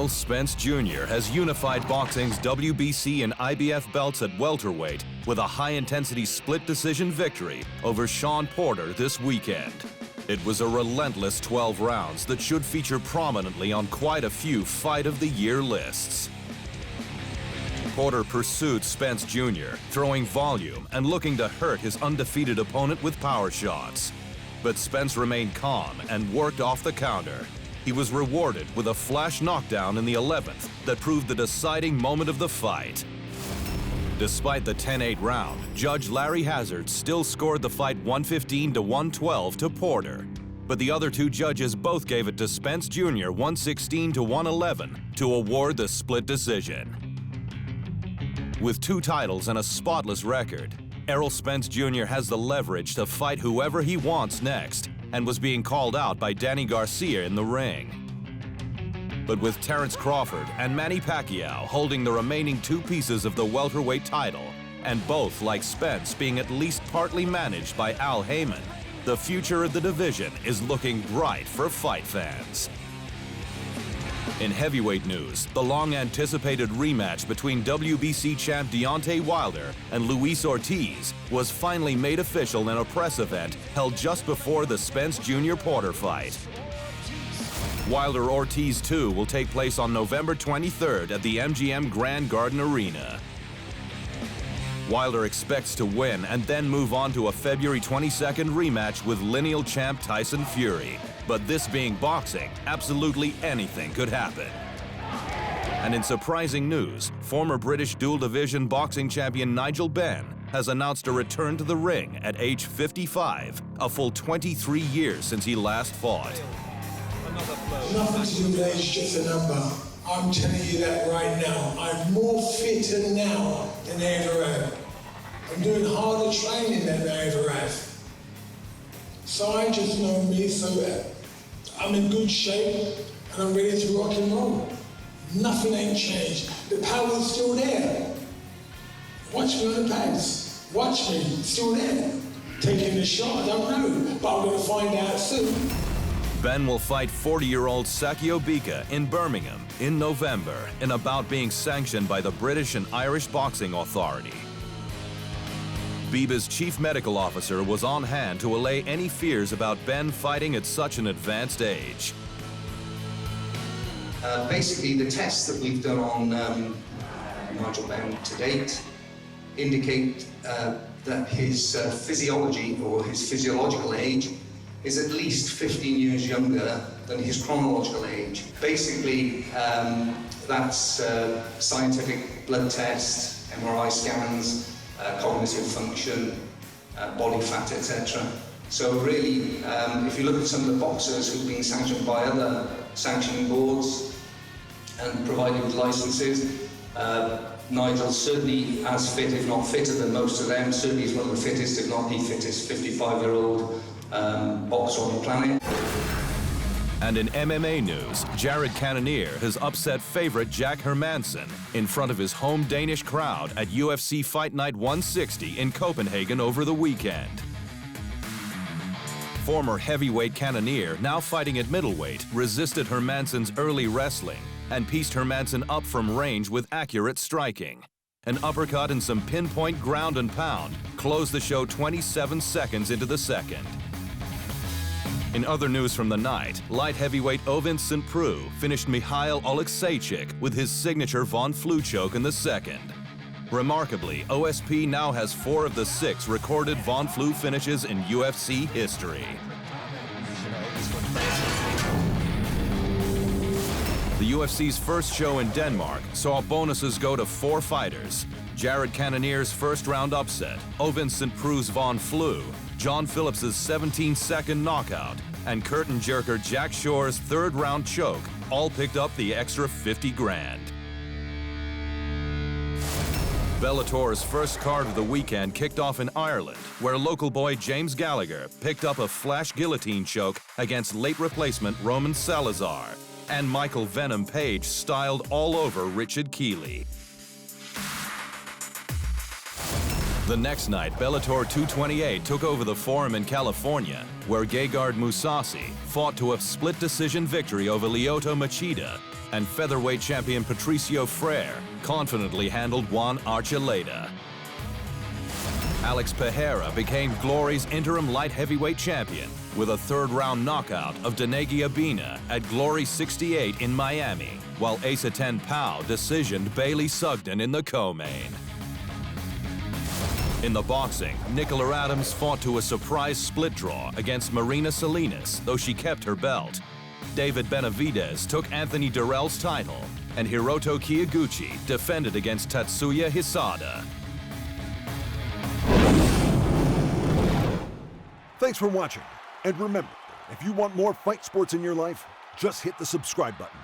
Errol Spence Jr. has unified boxing's WBC and IBF belts at welterweight with a high-intensity split decision victory over Shawn Porter this weekend. It was a relentless 12 rounds that should feature prominently on quite a few Fight of the Year lists. Porter pursued Spence Jr., throwing volume and looking to hurt his undefeated opponent with power shots. But Spence remained calm and worked off the counter. He was rewarded with a flash knockdown in the 11th that proved the deciding moment of the fight. Despite the 10-8 round, Judge Larry Hazzard still scored the fight 115-112 to Porter. But the other two judges both gave it to Spence Jr. 116-111 to award the split decision. With 2 titles and a spotless record, Errol Spence Jr. has the leverage to fight whoever he wants next, and was being called out by Danny Garcia in the ring. But with Terrence Crawford and Manny Pacquiao holding the remaining 2 pieces of the welterweight title, and both, like Spence, being at least partly managed by Al Heyman, the future of the division is looking bright for fight fans. In heavyweight news, the long-anticipated rematch between WBC champ Deontay Wilder and Luis Ortiz was finally made official in a press event held just before the Spence Jr. Porter fight. Wilder-Ortiz 2 will take place on November 23rd at the MGM Grand Garden Arena. Wilder expects to win and then move on to a February 22nd rematch with lineal champ Tyson Fury. But this being boxing, absolutely anything could happen. And in surprising news, former British dual-division boxing champion Nigel Benn has announced a return to the ring at age 55, a full 23 years since he last fought. Nothing to do with age, just a number. I'm telling you that right now. I'm more fitter now than I ever have. I'm doing harder training than I ever have. So I just know me, so I'm in good shape and I'm ready to rock and roll. Nothing ain't changed. The power's still there. Watch me on the pads. Watch me, still there. Taking the shot, I don't know, but I'm gonna find out soon. Ben will fight 40-year-old Sakio Bika in Birmingham in November in a bout being sanctioned by the British and Irish Boxing Authority. Biba's chief medical officer was on hand to allay any fears about Ben fighting at such an advanced age. Basically, the tests that we've done on Nigel Benn to date indicate that his physiology or his physiological age is at least 15 years younger than his chronological age. Basically, that's scientific blood tests, MRI scans, cognitive function, body fat, etc. So really, if you look at some of the boxers who've been sanctioned by other sanctioning boards and provided with licenses, Nigel's certainly as fit, if not fitter than most of them. Certainly he's one of the fittest, if not the fittest, 55-year-old boxer on the planet. And in MMA news, Cannonier has upset favorite Jack Hermansson in front of his home Danish crowd at UFC Fight Night 160 in Copenhagen over the weekend. Former heavyweight Cannonier, now fighting at middleweight, resisted Hermansson's early wrestling and pieced Hermansson up from range with accurate striking. An uppercut and some pinpoint ground and pound closed the show 27 seconds into the second. In other news from the night, light heavyweight Ovin St. Preux finished Mikhail Oleksiejczyk with his signature Von Flue choke in the second. Remarkably, OSP now has 4 of the 6 recorded Von Flue finishes in UFC history. The UFC's first show in Denmark saw bonuses go to 4 fighters: Cannonier's first-round upset, Ovin St. Preux's Von Flue, John Phillips's 17-second knockout, and curtain jerker Jack Shore's third-round choke all picked up the extra 50 grand. Bellator's first card of the weekend kicked off in Ireland, where local boy James Gallagher picked up a flash guillotine choke against late replacement Roman Salazar, and Michael Venom Page styled all over Richard Keeley. The next night, Bellator 228 took over the Forum in California, where Gegard Mousasi fought to a split decision victory over Lyoto Machida, and featherweight champion Patricio Freire confidently handled Juan Archuleta. Alex Pereira became Glory's interim light heavyweight champion with a third-round knockout of Denegi Abina at Glory 68 in Miami, while Asa Ten Pao decisioned Bailey Sugden in the co-main. In the boxing, Nicola Adams fought to a surprise split draw against Marina Salinas, though she kept her belt. David Benavidez took Anthony Durrell's title, and Hiroto Kiyoguchi defended against Tatsuya Hisada. Thanks for watching. And remember, if you want more fight sports in your life, just hit the subscribe button.